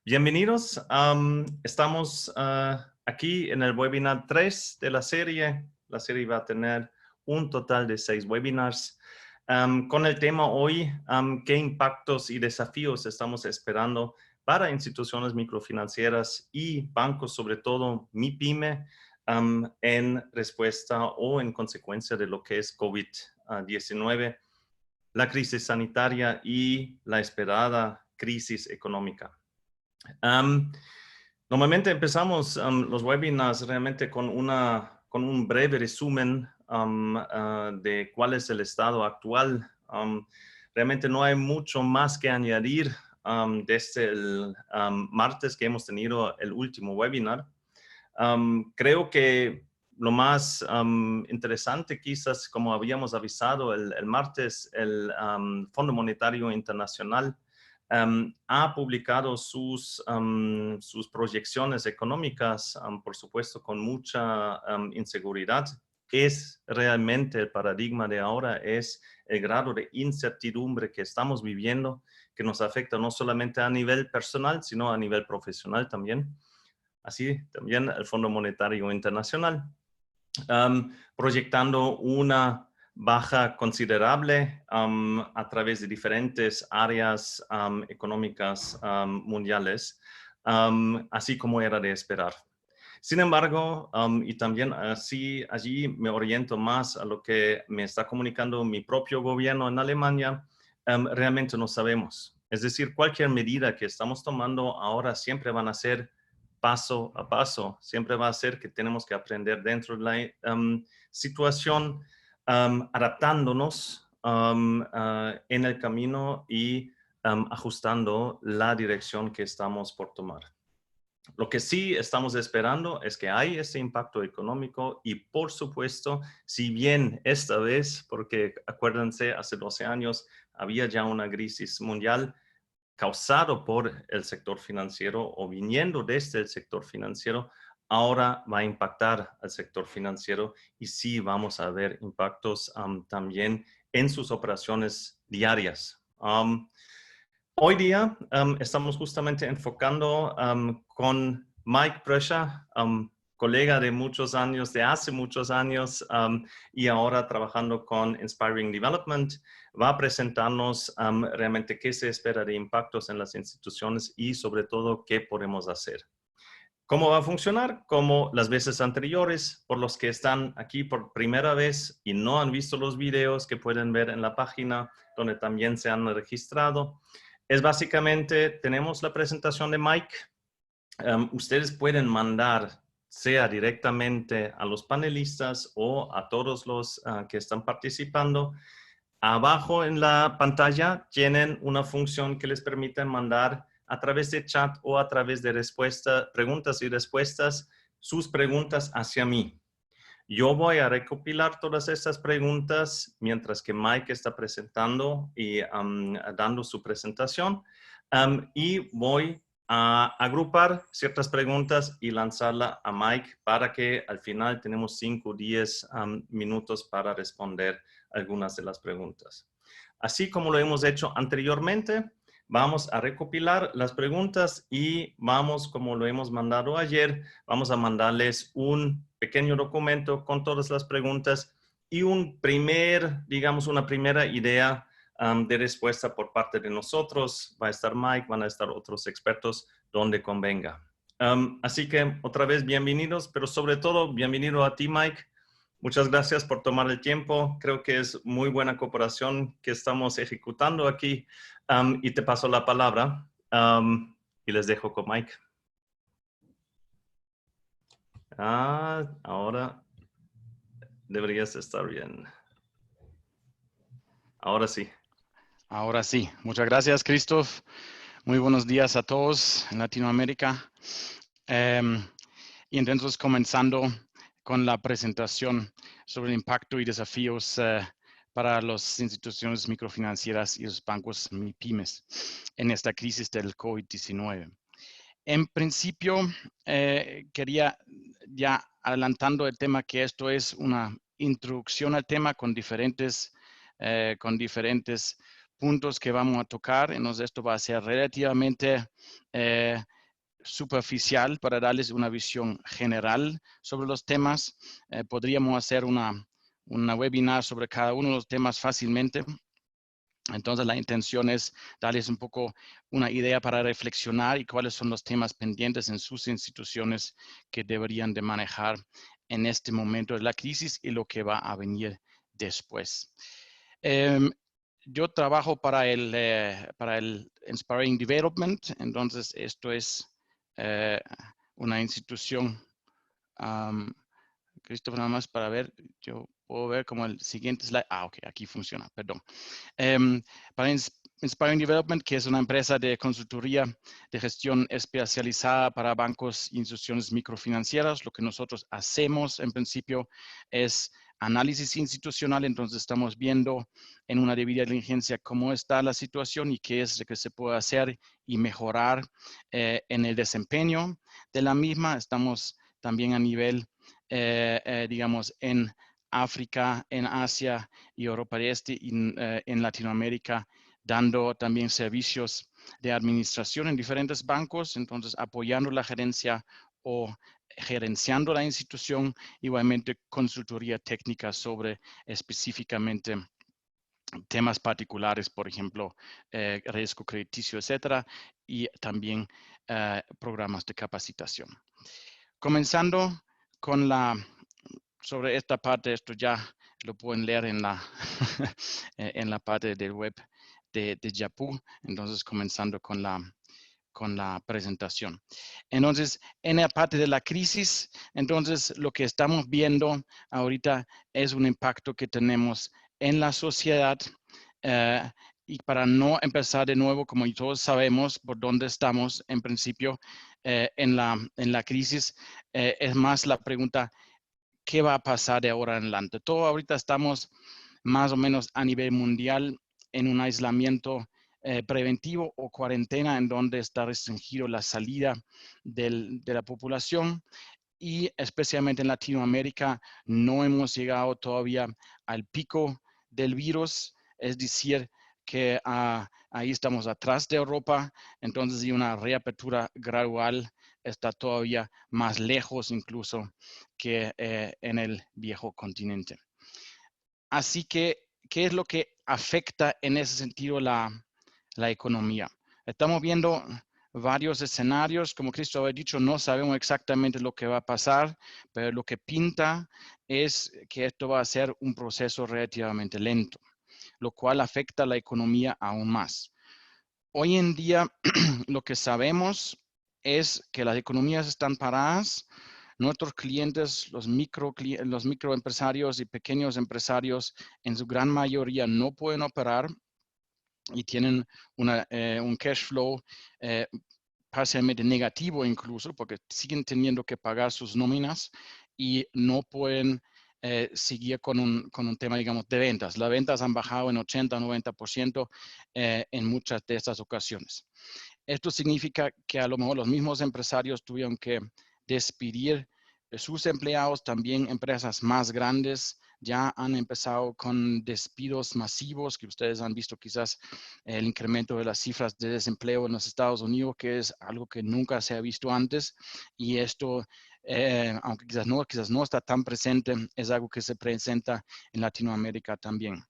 Bienvenidos. Estamos aquí en el webinar 3 de la serie. La serie va a tener un total de 6 webinars. Con el tema hoy, ¿qué impactos y desafíos estamos esperando para instituciones microfinancieras y bancos, sobre todo MIPYME, en respuesta o en consecuencia de lo que es COVID-19, la crisis sanitaria y la esperada crisis económica? Normalmente empezamos los webinars realmente con un breve resumen de cuál es el estado actual. Realmente no hay mucho más que añadir desde el martes que hemos tenido el último webinar. Creo que lo más interesante, quizás, como habíamos avisado el martes, el Fondo Monetario Internacional ha publicado sus proyecciones económicas, por supuesto, con mucha inseguridad. Es realmente el paradigma de ahora, es el grado de incertidumbre que estamos viviendo, que nos afecta no solamente a nivel personal, sino a nivel profesional también. Así también el Fondo Monetario Internacional, proyectando una baja considerable a través de diferentes áreas económicas mundiales, así como era de esperar. Sin embargo, y también allí me oriento más a lo que me está comunicando mi propio gobierno en Alemania, realmente no sabemos. Es decir, cualquier medida que estamos tomando ahora siempre van a ser paso a paso, siempre va a ser que tenemos que aprender dentro de la situación, adaptándonos en el camino y ajustando la dirección que estamos por tomar. Lo que sí estamos esperando es que hay ese impacto económico y, por supuesto, si bien esta vez, porque acuérdense, hace 12 años había ya una crisis mundial causado por el sector financiero o viniendo desde el sector financiero, ahora va a impactar al sector financiero y sí vamos a ver impactos también en sus operaciones diarias. Hoy día estamos justamente enfocando con Mike Brescia, colega de muchos años, de hace muchos años, y ahora trabajando con Inspiring Development, va a presentarnos realmente qué se espera de impactos en las instituciones y sobre todo qué podemos hacer. ¿Cómo va a funcionar? Como las veces anteriores, por los que están aquí por primera vez y no han visto los videos que pueden ver en la página donde también se han registrado. Es básicamente, tenemos la presentación de Mike. Ustedes pueden mandar, sea directamente a los panelistas o a todos los que están participando. Abajo en la pantalla tienen una función que les permite mandar a través de chat o a través de preguntas y respuestas, sus preguntas hacia mí. Yo voy a recopilar todas estas preguntas mientras que Mike está presentando y dando su presentación, y voy a agrupar ciertas preguntas y lanzarla a Mike para que al final tenemos 5 o 10 minutos para responder algunas de las preguntas. Así como lo hemos hecho anteriormente, vamos a recopilar las preguntas y vamos, como lo hemos mandado ayer, vamos a mandarles un pequeño documento con todas las preguntas y una primera idea de respuesta por parte de nosotros. Va a estar Mike, van a estar otros expertos donde convenga. Así que otra vez bienvenidos, pero sobre todo bienvenido a ti, Mike. Muchas gracias por tomar el tiempo. Creo que es muy buena cooperación que estamos ejecutando aquí. Y te paso la palabra y les dejo con Mike. Ahora deberías estar bien. Ahora sí. Ahora sí. Muchas gracias, Christoph. Muy buenos días a todos en Latinoamérica. Y entonces comenzando con la presentación sobre el impacto y desafíos para las instituciones microfinancieras y los bancos MIPYMES en esta crisis del COVID-19. En principio, quería ya adelantando el tema que esto es una introducción al tema con diferentes puntos que vamos a tocar. Entonces, esto va a ser relativamente superficial para darles una visión general sobre los temas. Podríamos hacer una webinar sobre cada uno de los temas fácilmente. Entonces, la intención es darles un poco una idea para reflexionar y cuáles son los temas pendientes en sus instituciones que deberían de manejar en este momento de la crisis y lo que va a venir después. Yo trabajo para el Inspiring Development, entonces esto es una institución. Christopher, nada más para ver, yo puedo ver como el siguiente slide. Ok, aquí funciona, perdón. Para Inspiring Development, que es una empresa de consultoría de gestión especializada para bancos e instituciones microfinancieras, lo que nosotros hacemos en principio es análisis institucional. Entonces estamos viendo en una debida diligencia cómo está la situación y qué es lo que se puede hacer y mejorar en el desempeño de la misma. Estamos también a nivel, digamos, en África, en Asia y Europa del Este y en Latinoamérica, dando también servicios de administración en diferentes bancos, entonces apoyando la gerencia o gerenciando la institución, igualmente consultoría técnica sobre específicamente temas particulares, por ejemplo, riesgo crediticio, etcétera, y también programas de capacitación. Comenzando con sobre esta parte, esto ya lo pueden leer en la, en la parte del web de Yapú. Entonces, comenzando con la presentación. Entonces, en la parte de la crisis, entonces lo que estamos viendo ahorita es un impacto que tenemos en la sociedad. Y para no empezar de nuevo, como todos sabemos por dónde estamos en principio en la crisis, es más la pregunta, ¿qué va a pasar de ahora en adelante? Todo ahorita estamos más o menos a nivel mundial en un aislamiento preventivo o cuarentena en donde está restringido la salida de la población, y especialmente en Latinoamérica no hemos llegado todavía al pico del virus, es decir, que ahí estamos atrás de Europa, entonces y una reapertura gradual está todavía más lejos incluso que en el viejo continente. Así que, ¿qué es lo que afecta en ese sentido la economía? Estamos viendo varios escenarios. Como Cristo había dicho, no sabemos exactamente lo que va a pasar, pero lo que pinta es que esto va a ser un proceso relativamente lento, lo cual afecta a la economía aún más. Hoy en día, lo que sabemos es que las economías están paradas. Nuestros clientes, los microempresarios y pequeños empresarios, en su gran mayoría no pueden operar y tienen un cash flow parcialmente negativo incluso, porque siguen teniendo que pagar sus nóminas y no pueden seguir con un tema, digamos, de ventas. Las ventas han bajado en 80 o 90% en muchas de estas ocasiones. Esto significa que a lo mejor los mismos empresarios tuvieron que despedir sus empleados. También empresas más grandes ya han empezado con despidos masivos, que ustedes han visto quizás el incremento de las cifras de desempleo en los Estados Unidos, que es algo que nunca se ha visto antes. Y esto, aunque quizás no está tan presente, es algo que se presenta en Latinoamérica también.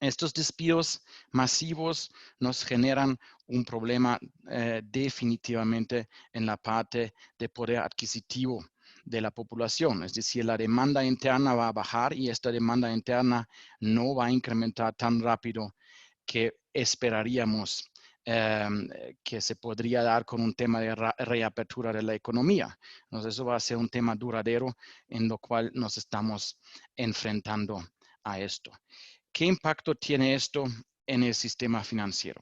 Estos despidos masivos nos generan un problema definitivamente en la parte de poder adquisitivo de la población. Es decir, la demanda interna va a bajar y esta demanda interna no va a incrementar tan rápido que esperaríamos que se podría dar con un tema de reapertura de la economía. Entonces, eso va a ser un tema duradero en lo cual nos estamos enfrentando a esto. ¿Qué impacto tiene esto en el sistema financiero?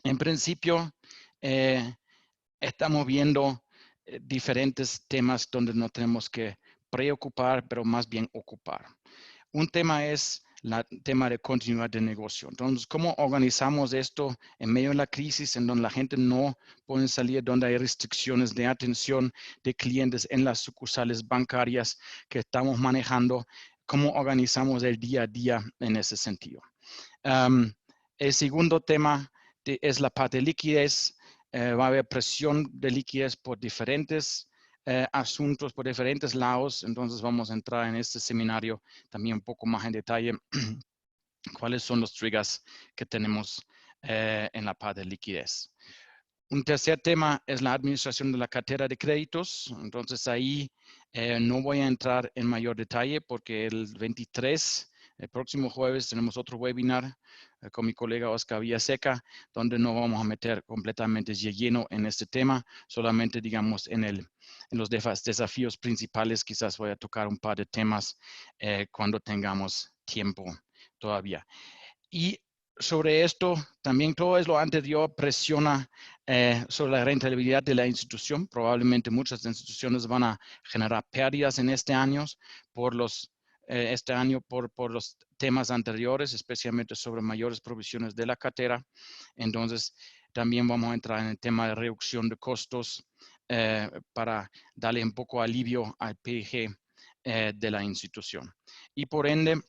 En principio, estamos viendo diferentes temas donde no tenemos que preocupar, pero más bien ocupar. Un tema es el tema de continuidad de negocio. Entonces, ¿cómo organizamos esto en medio de la crisis en donde la gente no puede salir, donde hay restricciones de atención de clientes en las sucursales bancarias que estamos manejando? ¿Cómo organizamos el día a día en ese sentido? El segundo tema es la parte de liquidez. Va a haber presión de liquidez por diferentes asuntos, por diferentes lados. Entonces vamos a entrar en este seminario también un poco más en detalle cuáles son los triggers que tenemos en la parte de liquidez. Un tercer tema es la administración de la cartera de créditos. Entonces ahí no voy a entrar en mayor detalle porque el 23, el próximo jueves, tenemos otro webinar con mi colega Oscar Villaseca, donde no vamos a meter completamente de lleno en este tema, solamente digamos en los desafíos principales. Quizás voy a tocar un par de temas cuando tengamos tiempo todavía. Y sobre esto, también todo lo anterior presiona sobre la rentabilidad de la institución. Probablemente muchas instituciones van a generar pérdidas en este año por los temas anteriores, especialmente sobre mayores provisiones de la cartera. Entonces, también vamos a entrar en el tema de reducción de costos para darle un poco de alivio al PIG de la institución. Y por ende,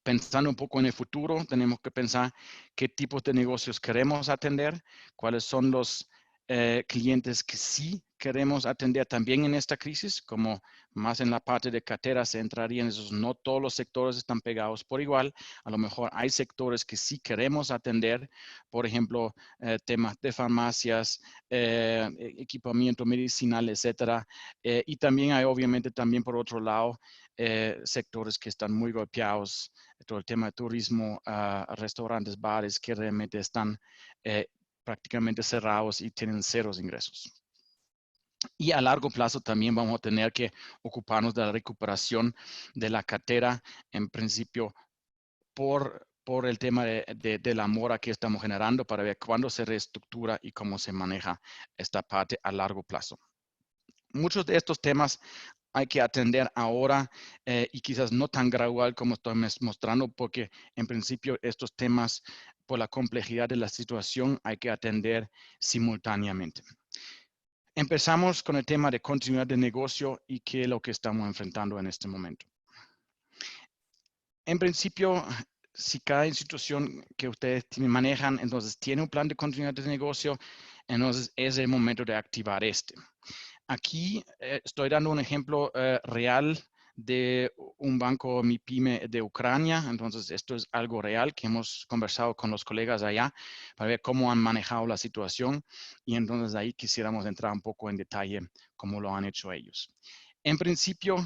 pensando un poco en el futuro, tenemos que pensar qué tipos de negocios queremos atender, cuáles son los clientes que sí queremos atender también en esta crisis, como más en la parte de cartera se entrarían esos, no todos los sectores están pegados por igual, a lo mejor hay sectores que sí queremos atender, por ejemplo, temas de farmacias, equipamiento medicinal, etcétera, y también hay obviamente también por otro lado sectores que están muy golpeados, todo el tema de turismo, restaurantes, bares que realmente están prácticamente cerrados y tienen ceros ingresos. Y a largo plazo también vamos a tener que ocuparnos de la recuperación de la cartera, en principio por el tema de la mora que estamos generando para ver cuándo se reestructura y cómo se maneja esta parte a largo plazo. Muchos de estos temas hay que atender ahora y quizás no tan gradual como estoy mostrando, porque en principio estos temas, por la complejidad de la situación, hay que atender simultáneamente. Empezamos con el tema de continuidad de negocio y qué es lo que estamos enfrentando en este momento. En principio, si cada institución que ustedes manejan, entonces tiene un plan de continuidad de negocio, entonces es el momento de activar este. Aquí estoy dando un ejemplo real de un banco MIPYME de Ucrania. Entonces, esto es algo real que hemos conversado con los colegas allá para ver cómo han manejado la situación. Y entonces ahí quisiéramos entrar un poco en detalle cómo lo han hecho ellos. En principio,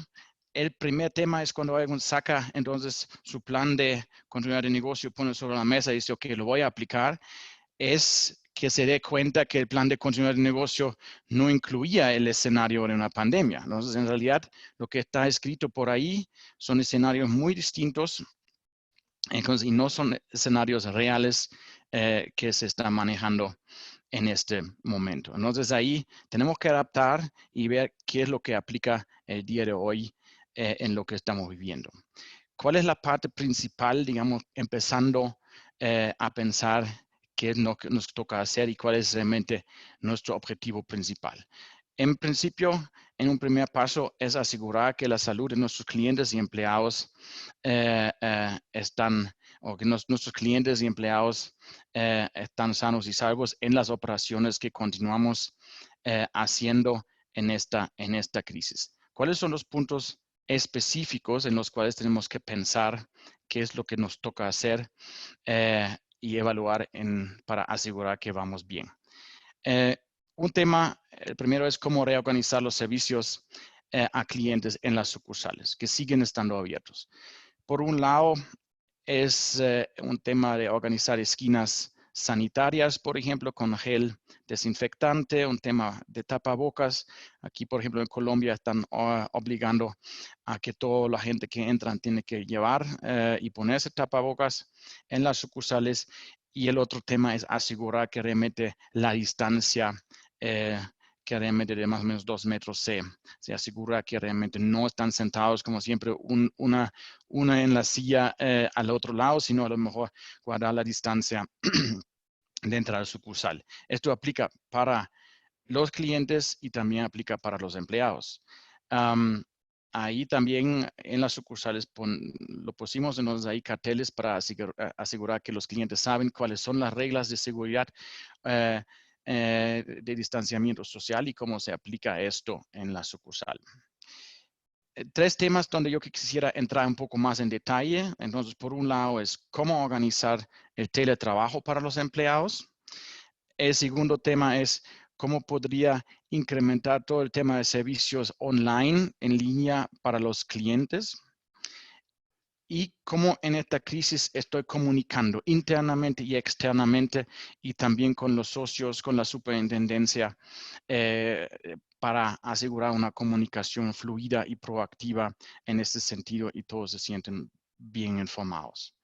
el primer tema es cuando alguien saca entonces su plan de continuidad de negocio, pone sobre la mesa y dice, ok, lo voy a aplicar, es que se dé cuenta que el plan de continuidad de negocio no incluía el escenario de una pandemia. Entonces, en realidad, lo que está escrito por ahí son escenarios muy distintos y no son escenarios reales que se están manejando en este momento. Entonces, ahí tenemos que adaptar y ver qué es lo que aplica el día de hoy en lo que estamos viviendo. ¿Cuál es la parte principal, digamos, empezando a pensar qué es lo que nos toca hacer y cuál es realmente nuestro objetivo principal? En principio, en un primer paso es asegurar que la salud de nuestros clientes y empleados nuestros clientes y empleados están sanos y salvos en las operaciones que continuamos haciendo en esta crisis. ¿Cuáles son los puntos específicos en los cuales tenemos que pensar qué es lo que nos toca hacer y evaluar para asegurar que vamos bien? Un tema, el primero es cómo reorganizar los servicios a clientes en las sucursales, que siguen estando abiertos. Por un lado, es un tema de organizar esquinas sanitarias, por ejemplo, con gel desinfectante, un tema de tapabocas. Aquí, por ejemplo, en Colombia están obligando a que toda la gente que entran tiene que llevar y ponerse tapabocas en las sucursales. Y el otro tema es asegurar que realmente la distancia que realmente de más o menos 2 metros se asegura que realmente no están sentados como siempre una en la silla al otro lado, sino a lo mejor guardar la distancia dentro de la sucursal. Esto aplica para los clientes y también aplica para los empleados. Ahí también en las sucursales lo pusimos entonces ahí carteles para asegurar que los clientes saben cuáles son las reglas de seguridad de distanciamiento social y cómo se aplica esto en la sucursal. Tres temas donde yo quisiera entrar un poco más en detalle. Entonces, por un lado es cómo organizar el teletrabajo para los empleados. El segundo tema es cómo podría incrementar todo el tema de servicios online, en línea para los clientes. Y cómo en esta crisis estoy comunicando internamente y externamente y también con los socios, con la superintendencia, para asegurar una comunicación fluida y proactiva en este sentido y todos se sienten bien informados.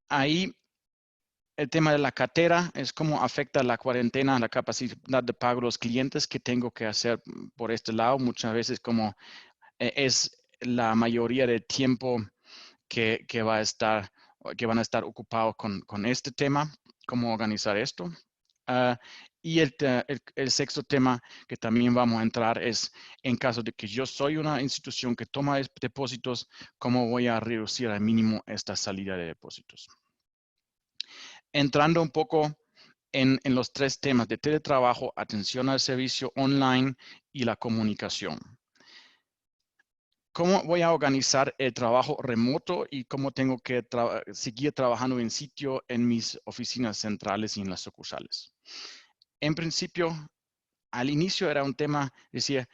Ahí el tema de la cartera es cómo afecta la cuarentena, la capacidad de pago de los clientes que tengo que hacer por este lado. Muchas veces como es la mayoría del tiempo que van a estar ocupados con este tema, cómo organizar esto. Y el sexto tema que también vamos a entrar es, en caso de que yo soy una institución que toma depósitos, cómo voy a reducir al mínimo esta salida de depósitos. Entrando un poco en los tres temas de teletrabajo, atención al servicio online y la comunicación. ¿Cómo voy a organizar el trabajo remoto y cómo tengo que seguir trabajando en sitio en mis oficinas centrales y en las sucursales? En principio, al inicio era un tema, decía,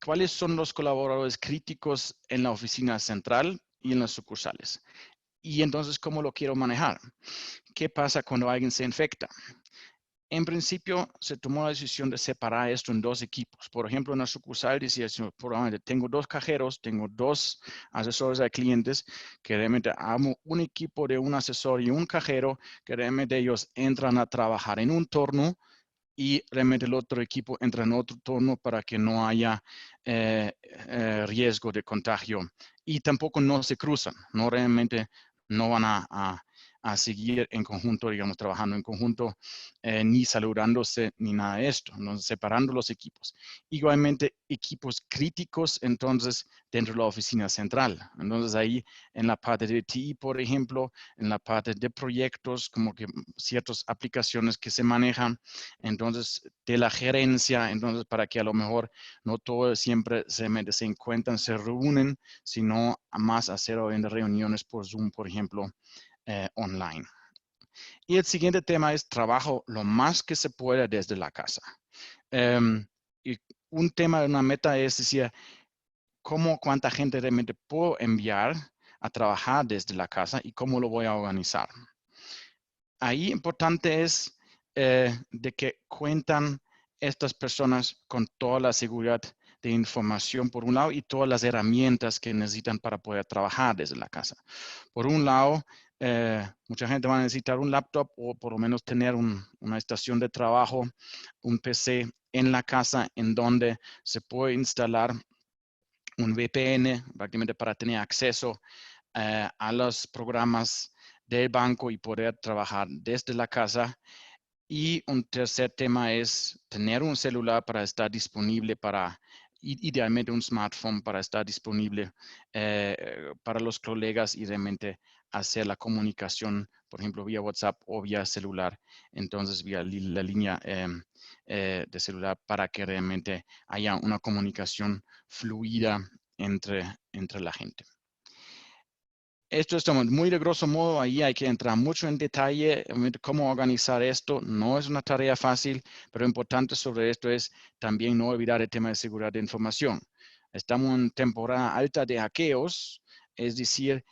¿cuáles son los colaboradores críticos en la oficina central y en las sucursales? Y entonces, ¿cómo lo quiero manejar? ¿Qué pasa cuando alguien se infecta? En principio, se tomó la decisión de separar esto en dos equipos. Por ejemplo, en la sucursal decía, probablemente tengo dos cajeros, tengo dos asesores de clientes, que realmente amo un equipo de un asesor y un cajero, que realmente ellos entran a trabajar en un turno y realmente el otro equipo entra en otro turno para que no haya riesgo de contagio. Y tampoco no se cruzan, no realmente no van a seguir en conjunto, digamos, trabajando en conjunto, ni saludándose, ni nada de esto, ¿no? Separando los equipos. Igualmente, equipos críticos, entonces, dentro de la oficina central. Entonces, ahí en la parte de TI, por ejemplo, en la parte de proyectos, como que ciertas aplicaciones que se manejan, entonces, de la gerencia, entonces, para que a lo mejor no todo siempre se encuentran, se reúnen, sino a más hacer en reuniones por Zoom, por ejemplo, online. Y el siguiente tema es trabajo lo más que se pueda desde la casa. Y un tema, una meta es decir, cuánta gente realmente puedo enviar a trabajar desde la casa y cómo lo voy a organizar. Ahí importante es de que cuentan estas personas con toda la seguridad de información por un lado y todas las herramientas que necesitan para poder trabajar desde la casa. Por un lado, mucha gente va a necesitar un laptop o por lo menos tener una estación de trabajo, un PC en la casa en donde se puede instalar un VPN prácticamente para tener acceso a los programas del banco y poder trabajar desde la casa. Y un tercer tema es tener un celular para estar disponible idealmente un smartphone para estar disponible para los colegas y realmente hacer la comunicación, por ejemplo, vía WhatsApp o vía celular, entonces vía la línea de celular para que realmente haya una comunicación fluida entre la gente. Esto es muy de grosso modo, ahí hay que entrar mucho en detalle, cómo organizar esto. No es una tarea fácil, pero lo importante sobre esto es también no olvidar el tema de seguridad de información. Estamos en temporada alta de hackeos, es decir,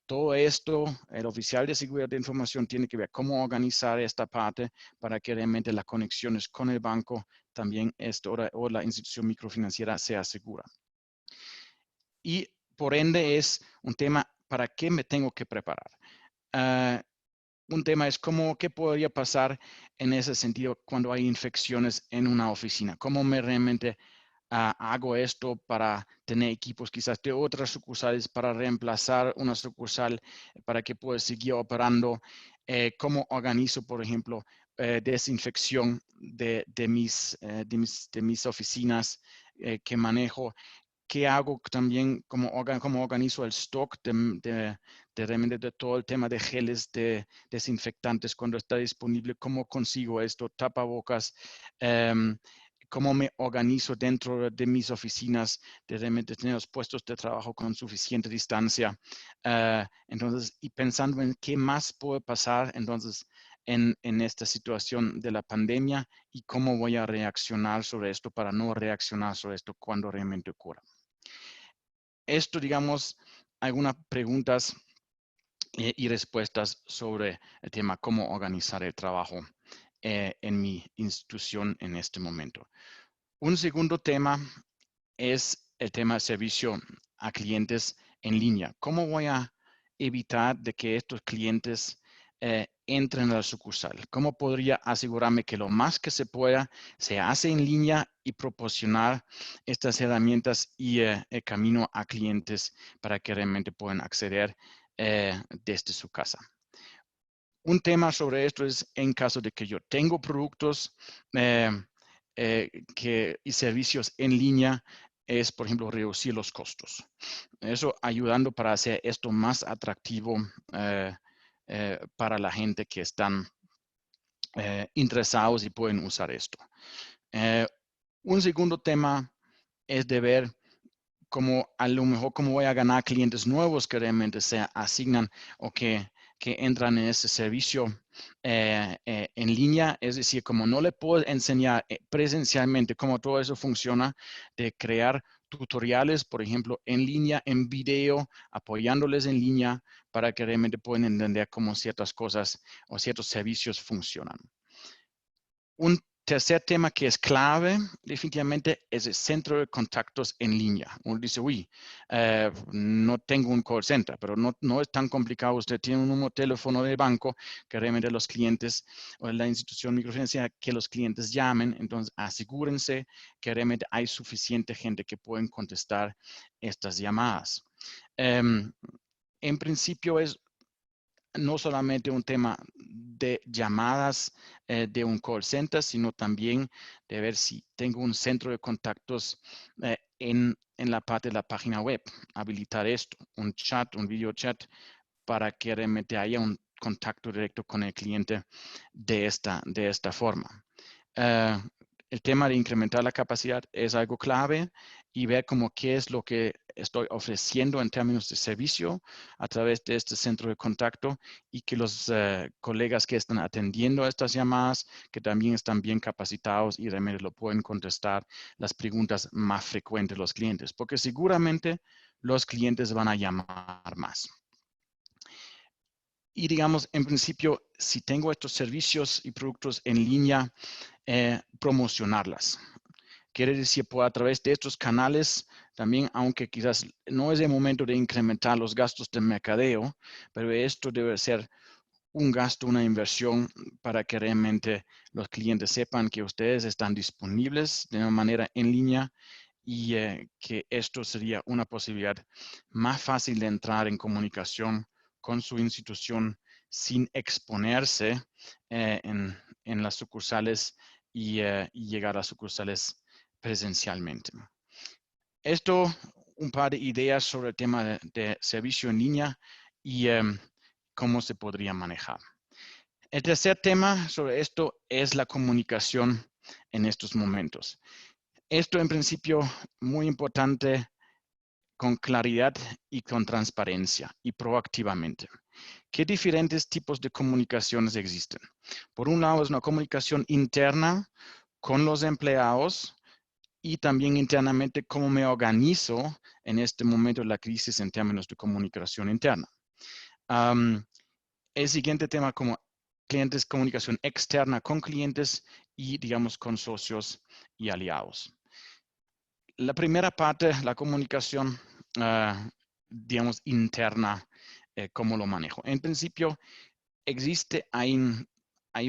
todo esto, el oficial de seguridad de información tiene que ver cómo organizar esta parte para que realmente las conexiones con el banco también o la institución microfinanciera sea segura. Y por ende es un tema, ¿para qué me tengo que preparar? Un tema es qué podría pasar en ese sentido cuando hay infecciones en una oficina. ¿Cómo me realmente hago esto para tener equipos quizás de otras sucursales para reemplazar una sucursal para que pueda seguir operando? ¿Cómo organizo, por ejemplo, desinfección de mis oficinas que manejo? qué hago también, cómo organizo el stock realmente de todo el tema de geles, de desinfectantes cuando está disponible, cómo consigo esto, tapabocas, cómo me organizo dentro de mis oficinas, de realmente tener los puestos de trabajo con suficiente distancia. Entonces, y pensando en qué más puede pasar, entonces, en esta situación de la pandemia y cómo voy a reaccionar sobre esto para no reaccionar sobre esto cuando realmente ocurra. Esto, digamos, algunas preguntas y respuestas sobre el tema cómo organizar el trabajo en mi institución en este momento. Un segundo tema es el tema de servicio a clientes en línea. ¿Cómo voy a evitar de que estos clientes entren a la sucursal? ¿Cómo podría asegurarme que lo más que se pueda se hace en línea y proporcionar estas herramientas y el camino a clientes para que realmente puedan acceder desde su casa? Un tema sobre esto es en caso de que yo tengo productos y servicios en línea, es, por ejemplo, reducir los costos. Eso ayudando para hacer esto más atractivo para la gente que están interesados y pueden usar esto. Un segundo tema es de ver cómo a lo mejor cómo voy a ganar clientes nuevos que realmente se asignan o que entran en ese servicio en línea. Es decir, como no le puedo enseñar presencialmente cómo todo eso funciona, de crear tutoriales, por ejemplo, en línea, en video, apoyándoles en línea para que realmente puedan entender cómo ciertas cosas o ciertos servicios funcionan. Un tercer tema que es clave, definitivamente, es el centro de contactos en línea. Uno dice, uy, no tengo un call center, pero no es tan complicado. Usted tiene un número de teléfono de banco que realmente los clientes o la institución microfinanciera que los clientes llamen. Entonces, asegúrense que realmente hay suficiente gente que pueden contestar estas llamadas. En principio es no solamente un tema de llamadas de un call center, sino también de ver si tengo un centro de contactos en la parte de la página web. Habilitar esto, un chat, un video chat, para que realmente haya un contacto directo con el cliente de esta forma. El tema de incrementar la capacidad es algo clave y ver cómo qué es lo que estoy ofreciendo en términos de servicio a través de este centro de contacto y que los colegas que están atendiendo a estas llamadas, que también están bien capacitados y realmente lo pueden contestar las preguntas más frecuentes de los clientes, porque seguramente los clientes van a llamar más. Y digamos, en principio, si tengo estos servicios y productos en línea, promocionarlas. Quiere decir, pues, a través de estos canales, también, aunque quizás no es el momento de incrementar los gastos de mercadeo, pero esto debe ser un gasto, una inversión para que realmente los clientes sepan que ustedes están disponibles de una manera en línea y que esto sería una posibilidad más fácil de entrar en comunicación con su institución sin exponerse en las sucursales y llegar a sucursales presencialmente. Esto, un par de ideas sobre el tema de servicio en línea y cómo se podría manejar. El tercer tema sobre esto es la comunicación en estos momentos. Esto en principio muy importante con claridad y con transparencia y proactivamente. ¿Qué diferentes tipos de comunicaciones existen? Por un lado es una comunicación interna con los empleados y también internamente cómo me organizo en este momento de la crisis en términos de comunicación interna. El siguiente tema como clientes, comunicación externa con clientes y digamos con socios y aliados. La primera parte, la comunicación, digamos, interna, ¿cómo lo manejo? En principio, hay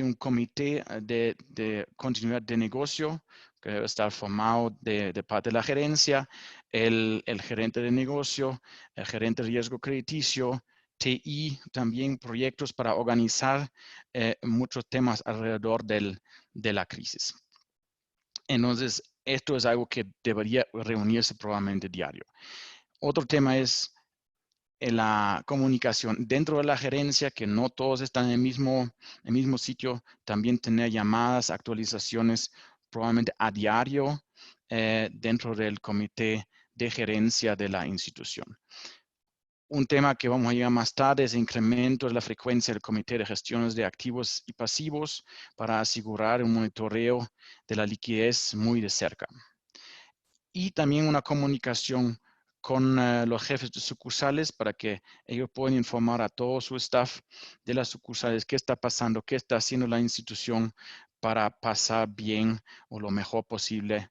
un comité de continuidad de negocio que debe estar formado de parte de la gerencia, el gerente de negocio, el gerente de riesgo crediticio, TI, también proyectos para organizar muchos temas alrededor de la crisis. Entonces, esto es algo que debería reunirse probablemente diario. Otro tema es la comunicación dentro de la gerencia, que no todos están en el mismo sitio, también tener llamadas, actualizaciones probablemente a diario dentro del comité de gerencia de la institución. Un tema que vamos a llegar más tarde es el incremento de la frecuencia del comité de gestiones de activos y pasivos para asegurar un monitoreo de la liquidez muy de cerca. Y también una comunicación con los jefes de sucursales para que ellos puedan informar a todo su staff de las sucursales qué está pasando, qué está haciendo la institución para pasar bien o lo mejor posible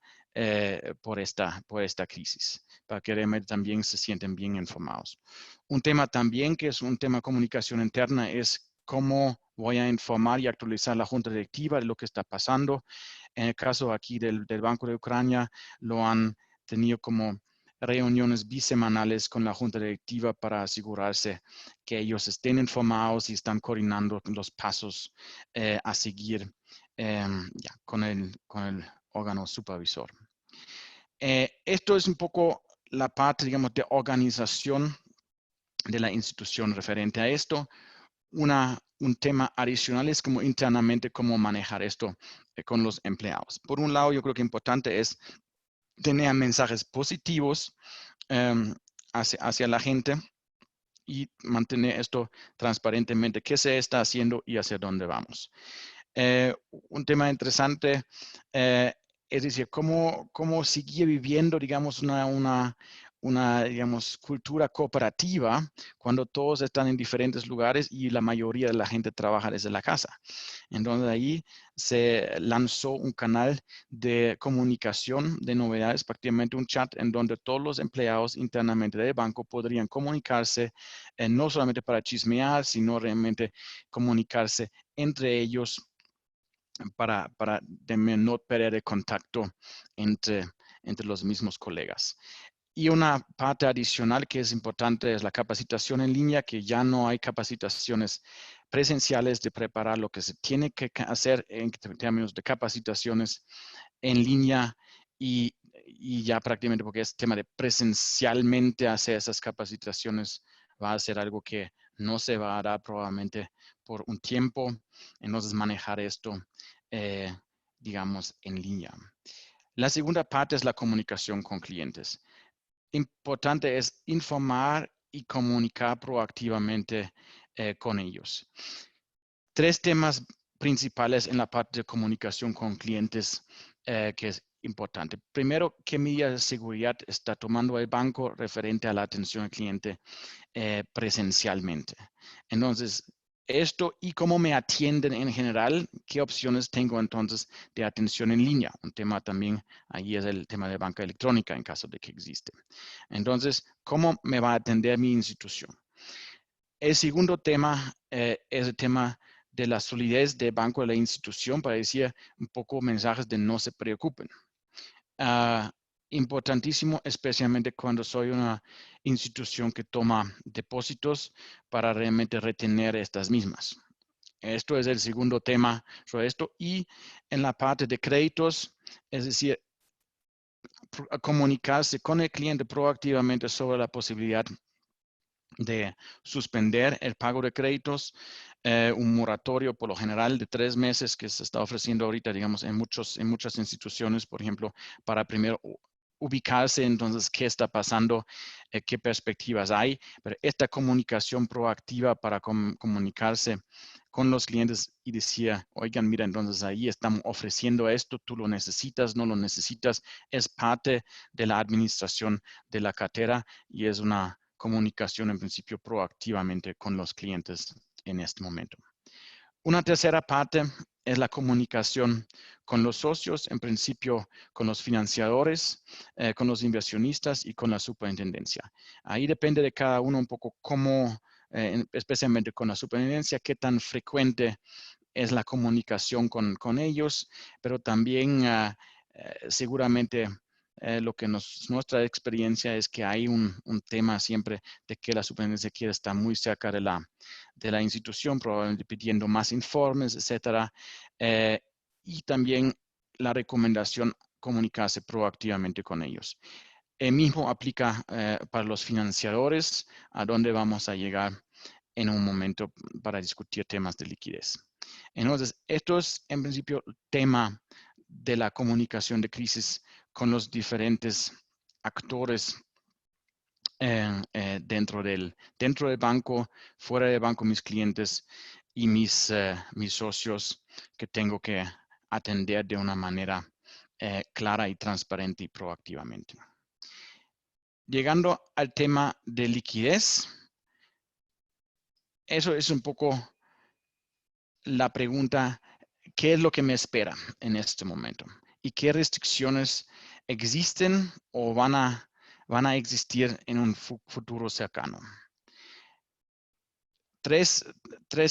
por esta crisis, para que realmente también se sienten bien informados. Un tema también que es un tema de comunicación interna es cómo voy a informar y actualizar la junta directiva de lo que está pasando. En el caso aquí del Banco de Ucrania, lo han tenido como reuniones bisemanales con la junta directiva para asegurarse que ellos estén informados y están coordinando los pasos a seguir con el órgano supervisor. Esto es un poco la parte, digamos, de organización de la institución referente a esto. Un tema adicional es como internamente cómo manejar esto con los empleados. Por un lado, yo creo que importante es tener mensajes positivos hacia la gente y mantener esto transparentemente, qué se está haciendo y hacia dónde vamos. Un tema interesante es decir, cómo seguir viviendo, digamos, una, digamos, cultura cooperativa cuando todos están en diferentes lugares y la mayoría de la gente trabaja desde la casa. Entonces ahí se lanzó un canal de comunicación de novedades, prácticamente un chat en donde todos los empleados internamente del banco podrían comunicarse, no solamente para chismear, sino realmente comunicarse entre ellos para no perder el contacto entre los mismos colegas. Y una parte adicional que es importante es la capacitación en línea, que ya no hay capacitaciones presenciales de preparar lo que se tiene que hacer en términos de capacitaciones en línea y ya prácticamente porque es tema de presencialmente hacer esas capacitaciones va a ser algo que no se va a dar probablemente por un tiempo. Entonces manejar esto, digamos, en línea. La segunda parte es la comunicación con clientes. Importante es informar y comunicar proactivamente con ellos. Tres temas principales en la parte de comunicación con clientes que es importante. Primero, ¿qué medidas de seguridad está tomando el banco referente a la atención al cliente presencialmente? Entonces, esto y cómo me atienden en general, qué opciones tengo entonces de atención en línea. Un tema también, ahí es el tema de banca electrónica en caso de que existe. Entonces, ¿cómo me va a atender mi institución? El segundo tema es el tema de la solidez del banco de la institución, para decir un poco mensajes de no se preocupen. Importantísimo, especialmente cuando soy una institución que toma depósitos para realmente retener estas mismas. Esto es el segundo tema sobre esto. Y en la parte de créditos, es decir, comunicarse con el cliente proactivamente sobre la posibilidad de suspender el pago de créditos, un moratorio por lo general de 3 meses que se está ofreciendo ahorita, digamos, en muchas instituciones, por ejemplo, para primero ubicarse entonces qué está pasando, qué perspectivas hay, pero esta comunicación proactiva para comunicarse con los clientes y decir, oigan, mira, entonces ahí estamos ofreciendo esto, tú lo necesitas, no lo necesitas, es parte de la administración de la cartera y es una comunicación en principio proactivamente con los clientes en este momento. Una tercera parte es la comunicación con los socios, en principio con los financiadores, con los inversionistas y con la superintendencia. Ahí depende de cada uno un poco cómo, especialmente con la superintendencia, qué tan frecuente es la comunicación con ellos, pero también seguramente lo que nuestra experiencia es que hay un tema siempre de que la superintendencia quiere estar muy cerca de la institución, probablemente pidiendo más informes, etcétera. Y también la recomendación comunicarse proactivamente con ellos. El mismo aplica para los financiadores, a donde vamos a llegar en un momento para discutir temas de liquidez. Entonces, esto es en principio el tema de la comunicación de crisis con los diferentes actores dentro del banco, fuera del banco, mis clientes y mis socios que tengo que atender de una manera clara y transparente y proactivamente. Llegando al tema de liquidez, eso es un poco la pregunta, ¿qué es lo que me espera en este momento? ¿Y qué restricciones existen o van a existir en un futuro cercano? Tres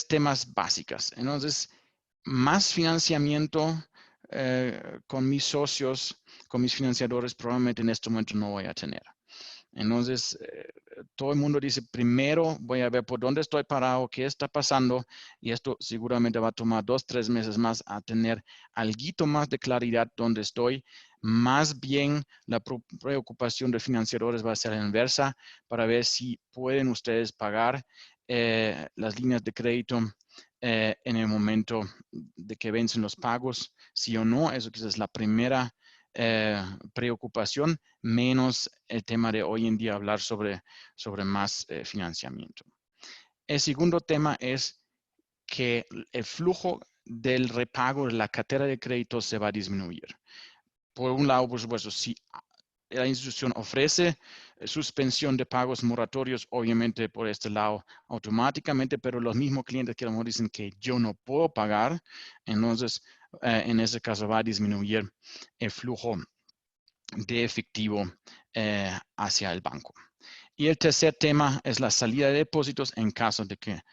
temas básicos. Entonces, más financiamiento con mis socios, con mis financiadores, probablemente en este momento no voy a tener. Entonces, todo el mundo dice, primero voy a ver por dónde estoy parado, qué está pasando, y esto seguramente va a tomar 2, 3 meses más a tener algo más de claridad dónde estoy. Más bien, la preocupación de financiadores va a ser inversa para ver si pueden ustedes pagar las líneas de crédito en el momento de que vencen los pagos, sí o no. Eso quizás es la primera preocupación, menos el tema de hoy en día hablar sobre más financiamiento. El segundo tema es que el flujo del repago de la cartera de crédito se va a disminuir. Por un lado, por supuesto, si la institución ofrece suspensión de pagos moratorios, obviamente por este lado automáticamente, pero los mismos clientes que a lo mejor dicen que yo no puedo pagar, entonces en ese caso va a disminuir el flujo de efectivo hacia el banco. Y el tercer tema es la salida de depósitos en caso de que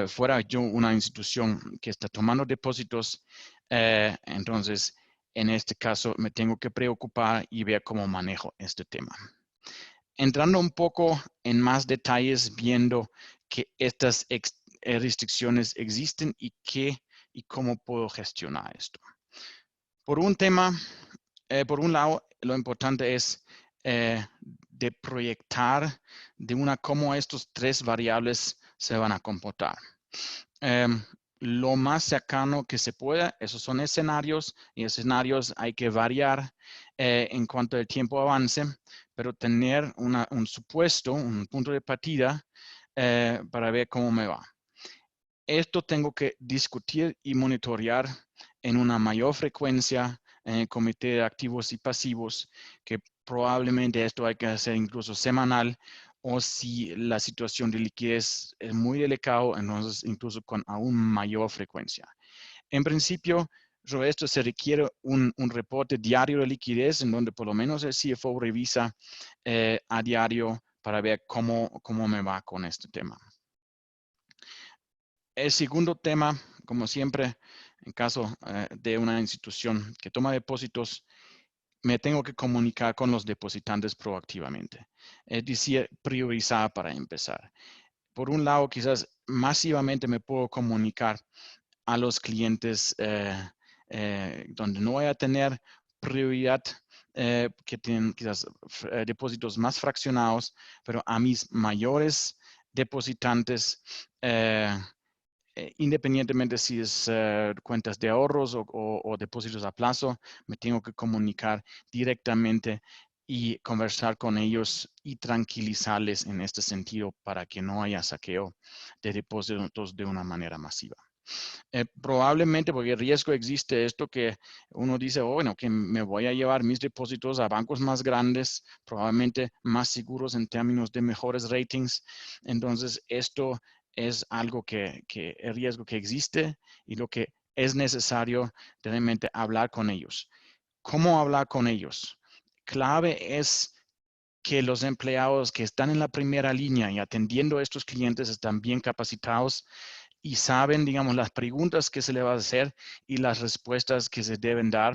fuera yo una institución que está tomando depósitos. Entonces, en este caso, me tengo que preocupar y ver cómo manejo este tema. Entrando un poco en más detalles, viendo que estas restricciones existen y cómo puedo gestionar esto. Por un lado, lo importante es de proyectar cómo estos tres variables se van a comportar. Lo más cercano que se pueda, esos son escenarios, y escenarios hay que variar en cuanto al tiempo avance, pero tener un supuesto, un punto de partida para ver cómo me va. Esto tengo que discutir y monitorear en una mayor frecuencia en el comité de activos y pasivos, que probablemente esto hay que hacer incluso semanal, o si la situación de liquidez es muy delicado, entonces incluso con aún mayor frecuencia. En principio, sobre esto se requiere un reporte diario de liquidez en donde por lo menos el CFO revisa a diario para ver cómo me va con este tema. El segundo tema, como siempre, en caso de una institución que toma depósitos, me tengo que comunicar con los depositantes proactivamente. Es decir, priorizar para empezar. Por un lado, quizás masivamente me puedo comunicar a los clientes donde no voy a tener prioridad, que tienen quizás depósitos más fraccionados, pero a mis mayores depositantes, independientemente si es cuentas de ahorros o depósitos a plazo, me tengo que comunicar directamente y conversar con ellos y tranquilizarles en este sentido para que no haya saqueo de depósitos de una manera masiva. Probablemente, porque el riesgo existe esto que uno dice, oh, bueno, que me voy a llevar mis depósitos a bancos más grandes, probablemente más seguros en términos de mejores ratings. Entonces, esto es algo que el riesgo que existe y lo que es necesario tener en mente, hablar con ellos. ¿Cómo hablar con ellos? Clave es que los empleados que están en la primera línea y atendiendo a estos clientes están bien capacitados y saben, digamos, las preguntas que se le va a hacer y las respuestas que se deben dar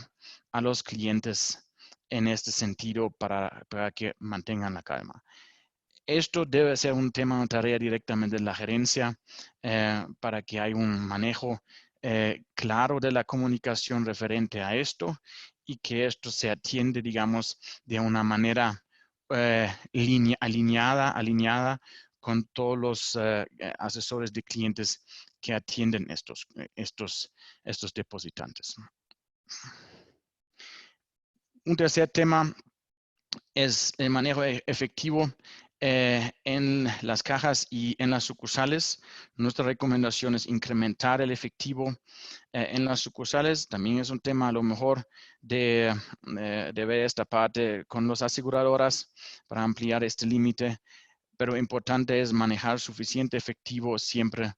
a los clientes en este sentido para que mantengan la calma. Esto debe ser un tema, una tarea directamente de la gerencia para que haya un manejo claro de la comunicación referente a esto y que esto se atiende, digamos, de una manera alineada con todos los asesores de clientes que atienden estos depositantes. Un tercer tema es el manejo efectivo en las cajas y en las sucursales. Nuestra recomendación es incrementar el efectivo en las sucursales. También es un tema a lo mejor de ver esta parte con las aseguradoras para ampliar este límite, pero importante es manejar suficiente efectivo siempre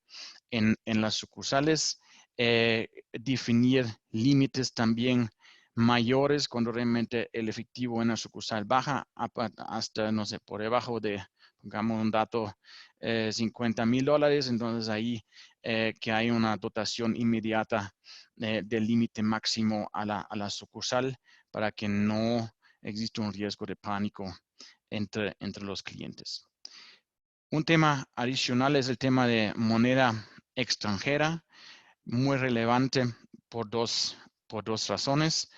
en las sucursales, definir límites también mayores cuando realmente el efectivo en la sucursal baja hasta, no sé, por debajo de, pongamos un dato, $50,000, entonces ahí que hay una dotación inmediata del límite máximo a la sucursal para que no exista un riesgo de pánico entre los clientes. Un tema adicional es el tema de moneda extranjera, muy relevante por dos razones.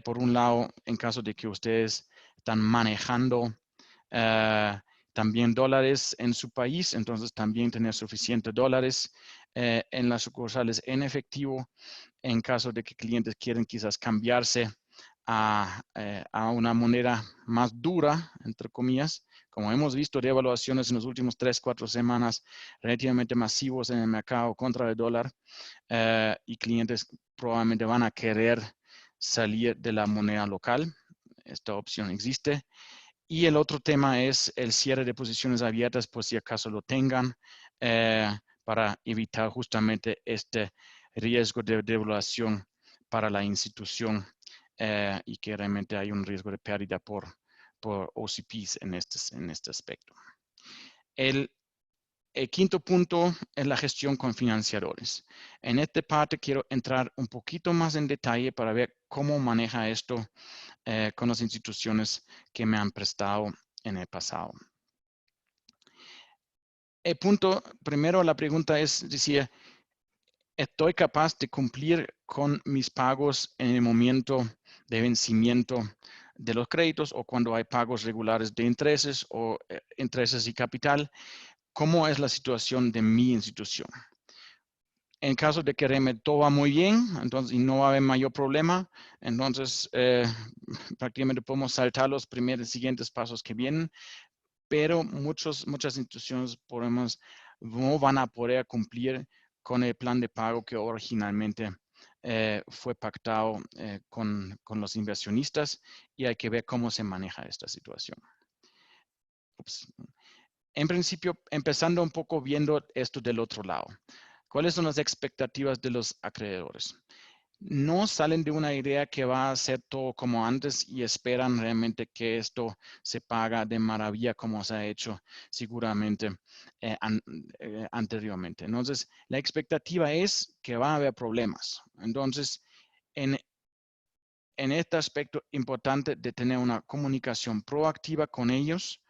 Por un lado, en caso de que ustedes están manejando también dólares en su país, entonces también tener suficientes dólares en las sucursales en efectivo. En caso de que clientes quieren quizás cambiarse a una moneda más dura, entre comillas, como hemos visto devaluaciones en los últimos 3-4 semanas relativamente masivos en el mercado contra el dólar, y clientes probablemente van a querer salir de la moneda local. Esta opción existe. Y el otro tema es el cierre de posiciones abiertas, por si acaso lo tengan, para evitar justamente este riesgo de devaluación para la institución y que realmente hay un riesgo de pérdida por OCPs en este aspecto. El quinto punto es la gestión con financiadores. En esta parte quiero entrar un poquito más en detalle para ver cómo maneja esto con las instituciones que me han prestado en el pasado. El punto, primero la pregunta es decir, ¿estoy capaz de cumplir con mis pagos en el momento de vencimiento de los créditos o cuando hay pagos regulares de intereses o intereses y capital? ¿Cómo es la situación de mi institución? En caso de que todo va muy bien, entonces y no va a haber mayor problema, entonces prácticamente podemos saltar los siguientes pasos que vienen, pero muchas instituciones no van a poder cumplir con el plan de pago que originalmente fue pactado con los inversionistas y hay que ver cómo se maneja esta situación. Ups. En principio, empezando un poco viendo esto del otro lado. ¿Cuáles son las expectativas de los acreedores? No salen de una idea que va a ser todo como antes y esperan realmente que esto se paga de maravilla como se ha hecho seguramente anteriormente. Entonces, la expectativa es que va a haber problemas. Entonces, en este aspecto importante de tener una comunicación proactiva con ellos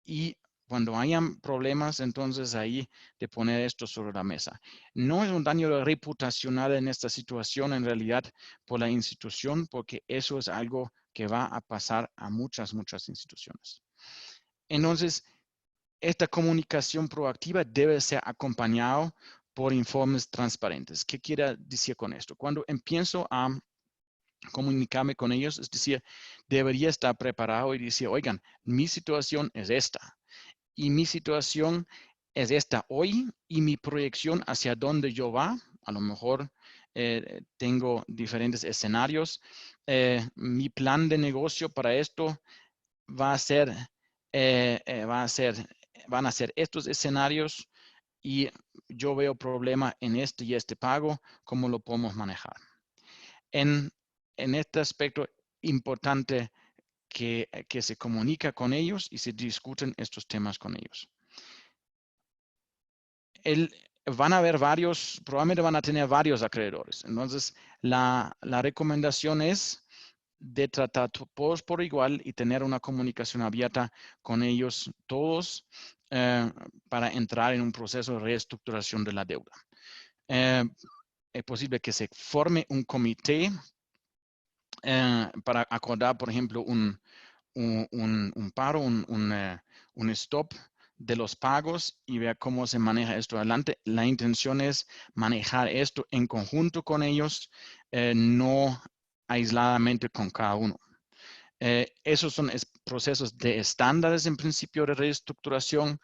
y cuando hayan problemas, entonces ahí de poner esto sobre la mesa. No es un daño reputacional en esta situación, en realidad, por la institución, porque eso es algo que va a pasar a muchas instituciones. Entonces, esta comunicación proactiva debe ser acompañado por informes transparentes. ¿Qué quiere decir con esto? Cuando empiezo a comunicarme con ellos, es decir, debería estar preparado y decir, oigan, mi situación es esta. Y mi situación es esta hoy y mi proyección hacia dónde yo va. A lo mejor tengo diferentes escenarios. Mi plan de negocio para esto van a ser estos escenarios y yo veo problema en este y este pago, ¿cómo lo podemos manejar? En este aspecto importante que se comunica con ellos y se discuten estos temas con ellos. Van a haber probablemente van a tener varios acreedores. Entonces, la recomendación es de tratar todos por igual y tener una comunicación abierta con ellos todos para entrar en un proceso de reestructuración de la deuda. Es posible que se forme un comité para acordar, por ejemplo, un paro, un stop de los pagos y ver cómo se maneja esto adelante. La intención es manejar esto en conjunto con ellos, no aisladamente con cada uno. Esos son procesos de estándares en principio de reestructuración.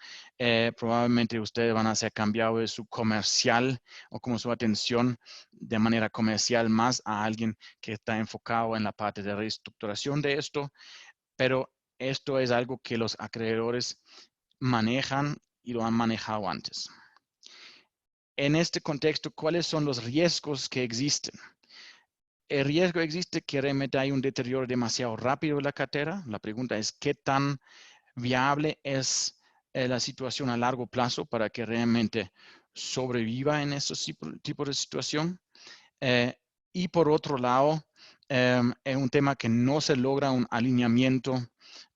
Probablemente ustedes van a ser cambiados de su comercial o como su atención de manera comercial más a alguien que está enfocado en la parte de reestructuración de esto. Pero esto es algo que los acreedores manejan y lo han manejado antes. En este contexto, ¿cuáles son los riesgos que existen? El riesgo existe que realmente hay un deterioro demasiado rápido de la cartera. La pregunta es, ¿qué tan viable es la situación a largo plazo para que realmente sobreviva en estos tipos de situación? Y por otro lado, es un tema que no se logra un alineamiento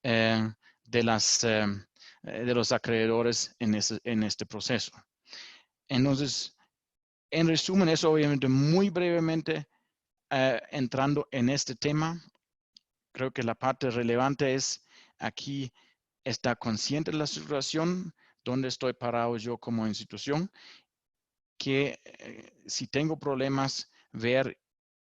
de los acreedores en este proceso. Entonces, en resumen, eso obviamente muy brevemente entrando en este tema, creo que la parte relevante es aquí estar consciente de la situación, donde estoy parado yo como institución, que si tengo problemas, ver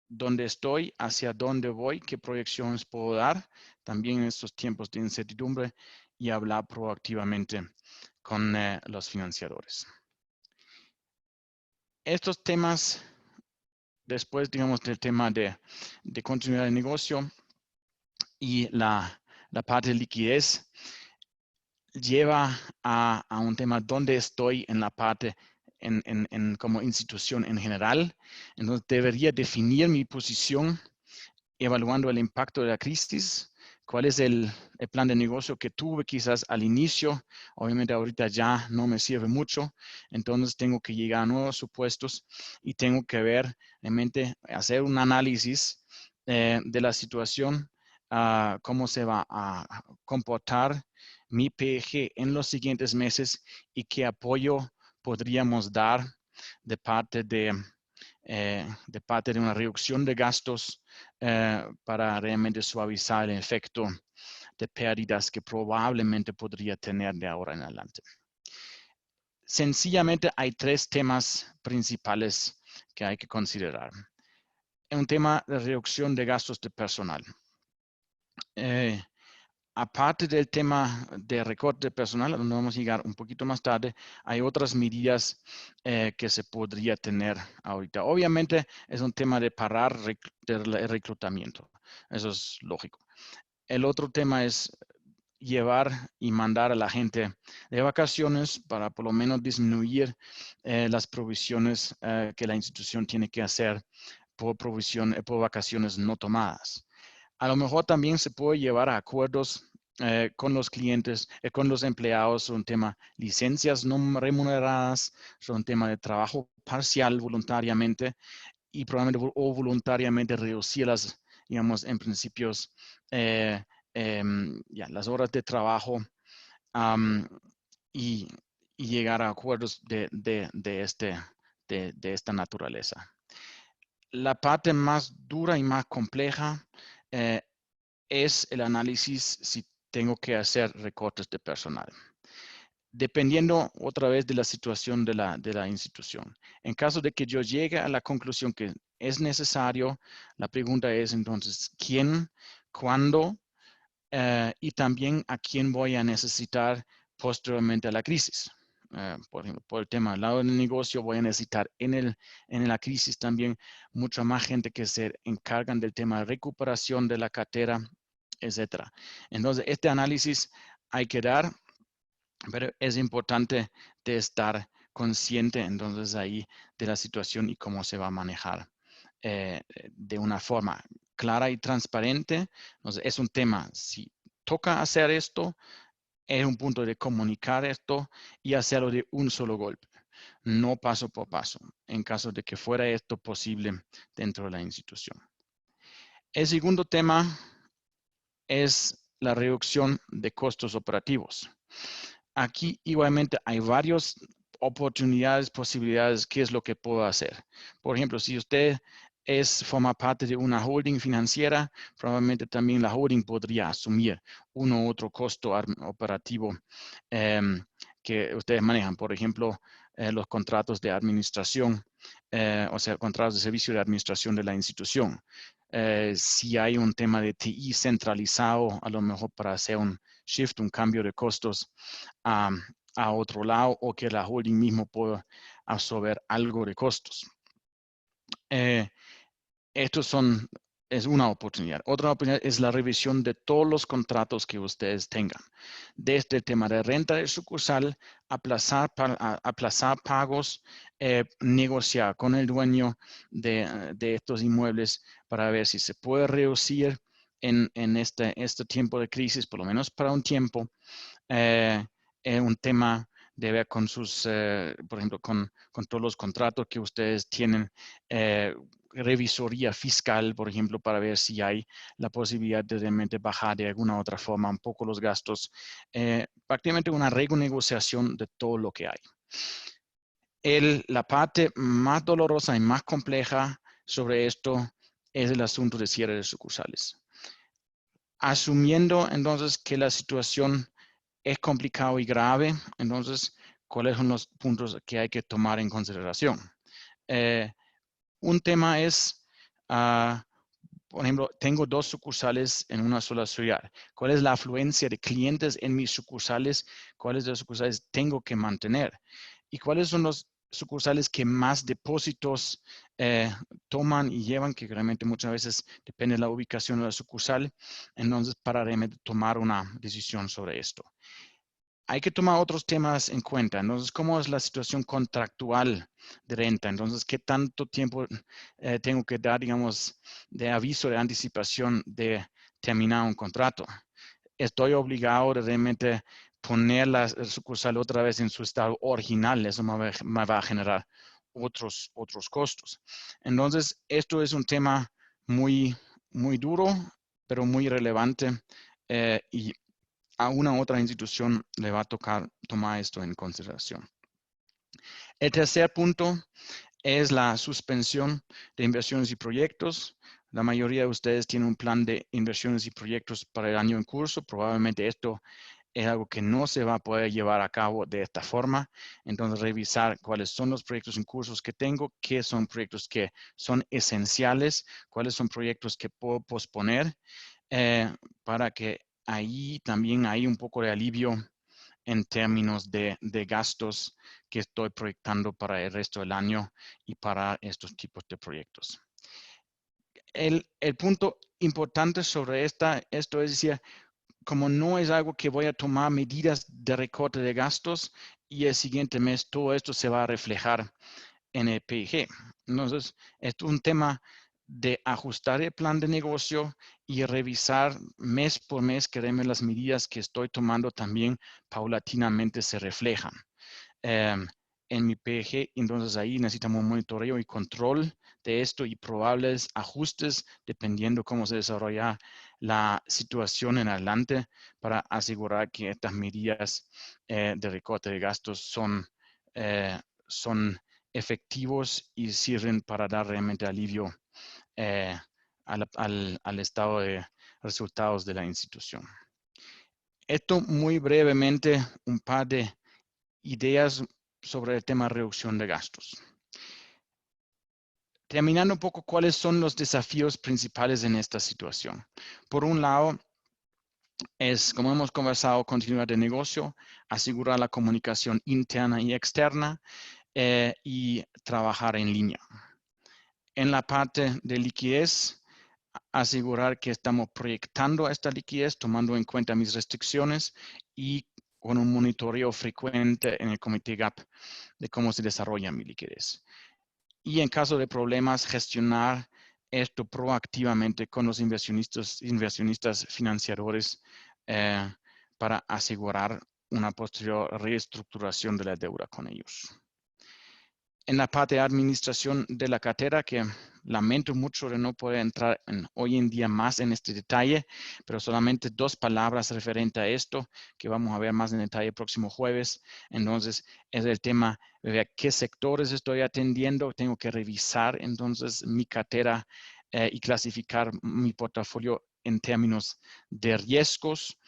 dónde estoy, hacia dónde voy, qué proyecciones puedo dar, también en estos tiempos de incertidumbre, y hablar proactivamente con los financiadores. Estos temas, después, digamos, del tema de continuidad de negocio y la parte de liquidez, lleva a un tema donde estoy en la parte como institución en general. Entonces, debería definir mi posición evaluando el impacto de la crisis, cuál es el plan de negocio que tuve quizás al inicio. Obviamente ahorita ya no me sirve mucho, entonces tengo que llegar a nuevos supuestos y tengo que ver, realmente hacer un análisis de la situación, cómo se va a comportar mi PEG en los siguientes meses y qué apoyo podríamos dar de parte de una reducción de gastos para realmente suavizar el efecto de pérdidas que probablemente podría tener de ahora en adelante. Sencillamente hay tres temas principales que hay que considerar. Un tema de reducción de gastos de personal. Aparte del tema de recorte de personal, donde vamos a llegar un poquito más tarde, hay otras medidas que se podría tener ahorita. Obviamente es un tema de parar el reclutamiento. Eso es lógico. El otro tema es llevar y mandar a la gente de vacaciones para por lo menos disminuir las provisiones que la institución tiene que hacer por vacaciones no tomadas. A lo mejor también se puede llevar a acuerdos con los clientes, con los empleados, son tema licencias no remuneradas, son tema de trabajo parcial voluntariamente y probablemente o voluntariamente reducir las, digamos, en principios, las horas de trabajo y llegar a acuerdos de esta naturaleza. La parte más dura y más compleja es el análisis si tengo que hacer recortes de personal. Dependiendo otra vez de la situación de la institución. En caso de que yo llegue a la conclusión que es necesario, la pregunta es entonces, ¿quién, cuándo y también a quién voy a necesitar posteriormente a la crisis? Por ejemplo, por el tema del lado del negocio, voy a necesitar en la crisis también mucha más gente que se encargan del tema de recuperación de la cartera, etcétera. Entonces, este análisis hay que dar, pero es importante de estar consciente entonces ahí de la situación y cómo se va a manejar de una forma clara y transparente. Entonces, es un tema, si toca hacer esto, es un punto de comunicar esto y hacerlo de un solo golpe, no paso por paso, en caso de que fuera esto posible dentro de la institución. El segundo tema es la reducción de costos operativos. Aquí igualmente hay varias oportunidades, posibilidades, qué es lo que puedo hacer. Por ejemplo, si usted forma parte de una holding financiera, probablemente también la holding podría asumir uno u otro costo operativo que ustedes manejan. Por ejemplo, los contratos de administración, o sea, contratos de servicio de administración de la institución. Si hay un tema de TI centralizado, a lo mejor para hacer un shift, un cambio de costos a otro lado, o que la holding mismo pueda absorber algo de costos. Es una oportunidad. Otra oportunidad es la revisión de todos los contratos que ustedes tengan. Desde el tema de renta de sucursal, aplazar pagos, negociar con el dueño de estos inmuebles para ver si se puede reducir en este tiempo de crisis, por lo menos para un tiempo, un tema de ver con sus, por ejemplo, con todos los contratos que ustedes tienen, revisoría fiscal, por ejemplo, para ver si hay la posibilidad de realmente bajar de alguna otra forma un poco los gastos, prácticamente una renegociación de todo lo que hay. La parte más dolorosa y más compleja sobre esto es el asunto de cierre de sucursales. Asumiendo entonces que la situación es complicado y grave, entonces, ¿cuáles son los puntos que hay que tomar en consideración? Un tema es, por ejemplo, tengo 2 sucursales en una sola ciudad. ¿Cuál es la afluencia de clientes en mis sucursales? ¿Cuáles de las sucursales tengo que mantener? ¿Y cuáles son los sucursales que más depósitos toman y llevan, que realmente muchas veces depende de la ubicación de la sucursal? Entonces, para realmente tomar una decisión sobre esto. Hay que tomar otros temas en cuenta. Entonces, ¿cómo es la situación contractual de renta? Entonces, ¿qué tanto tiempo tengo que dar, digamos, de aviso de anticipación de terminar un contrato? ¿Estoy obligado de realmente poner la sucursal otra vez en su estado original? Eso me va a generar otros costos. Entonces, esto es un tema muy, muy duro, pero muy relevante y a una otra institución le va a tocar tomar esto en consideración. El tercer punto es la suspensión de inversiones y proyectos. La mayoría de ustedes tienen un plan de inversiones y proyectos para el año en curso. Probablemente esto es algo que no se va a poder llevar a cabo de esta forma. Entonces, revisar cuáles son los proyectos en cursos que tengo, qué son proyectos que son esenciales, cuáles son proyectos que puedo posponer para que ahí también hay un poco de alivio en términos de gastos que estoy proyectando para el resto del año y para estos tipos de proyectos. El punto importante sobre esto es decir, como no es algo que voy a tomar medidas de recorte de gastos y el siguiente mes todo esto se va a reflejar en el PIG. Entonces, es un tema de ajustar el plan de negocio y revisar mes por mes que las medidas que estoy tomando también paulatinamente se reflejan en mi PG. Entonces ahí necesitamos un monitoreo y control de esto y probables ajustes dependiendo cómo se desarrolla la situación en adelante para asegurar que estas medidas de recorte de gastos son efectivos y sirven para dar realmente alivio al estado de resultados de la institución. Esto muy brevemente, un par de ideas sobre el tema de reducción de gastos. Terminando un poco, ¿cuáles son los desafíos principales en esta situación? Por un lado, es, como hemos conversado, continuidad de negocio, asegurar la comunicación interna y externa y trabajar en línea. En la parte de liquidez, asegurar que estamos proyectando esta liquidez, tomando en cuenta mis restricciones y con un monitoreo frecuente en el comité GAP de cómo se desarrolla mi liquidez. Y en caso de problemas, gestionar esto proactivamente con los inversionistas financiadores para asegurar una posterior reestructuración de la deuda con ellos. en la parte de administración de la cartera, que lamento mucho de no poder entrar hoy en día más en este detalle, pero solamente 2 palabras referente a esto, que vamos a ver más en detalle el próximo jueves. Entonces, es el tema de qué sectores estoy atendiendo. Tengo que revisar entonces mi cartera y clasificar mi portafolio en términos de riesgos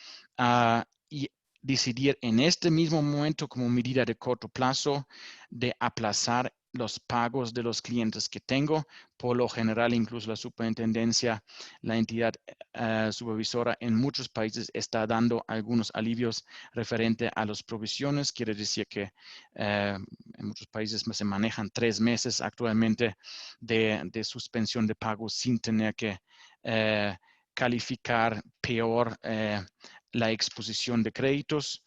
y decidir en este mismo momento como medida de corto plazo de aplazar los pagos de los clientes que tengo. Por lo general, incluso la superintendencia, la entidad supervisora en muchos países está dando algunos alivios referente a las provisiones. Quiere decir que en muchos países se manejan 3 meses actualmente de suspensión de pagos sin tener que calificar peor la exposición de créditos.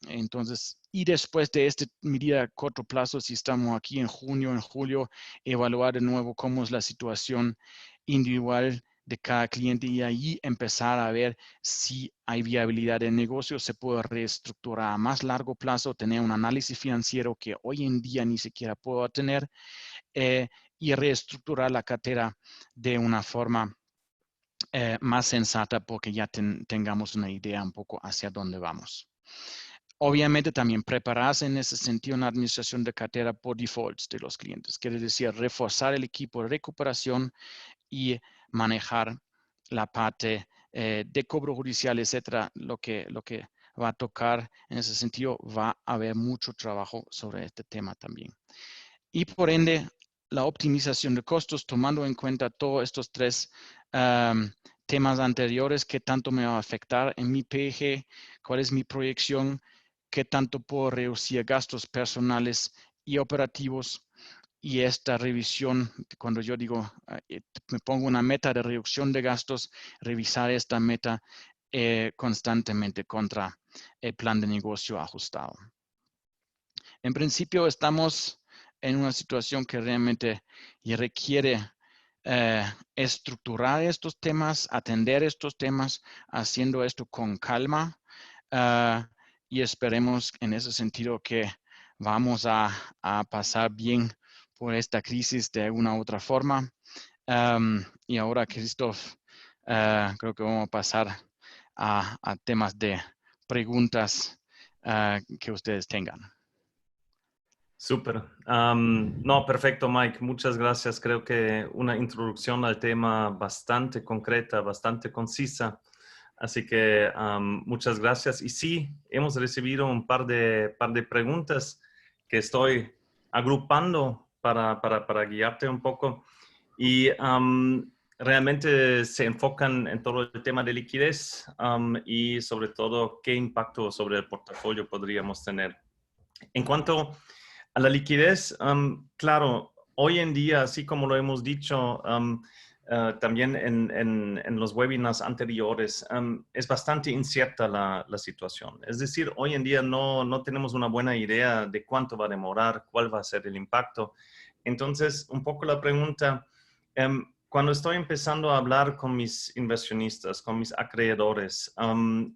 Entonces, y después de esta medida a corto plazo, si estamos aquí en junio, en julio, evaluar de nuevo cómo es la situación individual de cada cliente y ahí empezar a ver si hay viabilidad de negocio, se puede reestructurar a más largo plazo, tener un análisis financiero que hoy en día ni siquiera puedo tener y reestructurar la cartera de una forma más sensata porque ya tengamos una idea un poco hacia dónde vamos. Obviamente también prepararse en ese sentido una administración de cartera por defaults de los clientes. Quiere decir reforzar el equipo de recuperación y manejar la parte de cobro judicial, etcétera, lo que va a tocar en ese sentido, va a haber mucho trabajo sobre este tema también. Y por ende, la optimización de costos, tomando en cuenta todos estos 3 temas anteriores, qué tanto me va a afectar en mi PG, cuál es mi proyección, qué tanto puedo reducir gastos personales y operativos. Y esta revisión, cuando yo digo, me pongo una meta de reducción de gastos, revisar esta meta constantemente contra el plan de negocio ajustado. En principio estamos en una situación que realmente requiere estructurar estos temas, atender estos temas, haciendo esto con calma y esperemos en ese sentido que vamos a pasar bien por esta crisis de alguna u otra forma. Y ahora, Christoph, creo que vamos a pasar a temas de preguntas que ustedes tengan. Súper. No, perfecto, Mike. Muchas gracias. Creo que una introducción al tema bastante concreta, bastante concisa. Así que muchas gracias. Y sí, hemos recibido un par de preguntas que estoy agrupando para guiarte un poco. Y realmente se enfocan en todo el tema de liquidez y sobre todo qué impacto sobre el portafolio podríamos tener. En cuanto a la liquidez, claro, hoy en día, así como lo hemos dicho también en los webinars anteriores, es bastante incierta la situación. Es decir, hoy en día no tenemos una buena idea de cuánto va a demorar, cuál va a ser el impacto. Entonces, un poco la pregunta, cuando estoy empezando a hablar con mis inversionistas, con mis acreedores,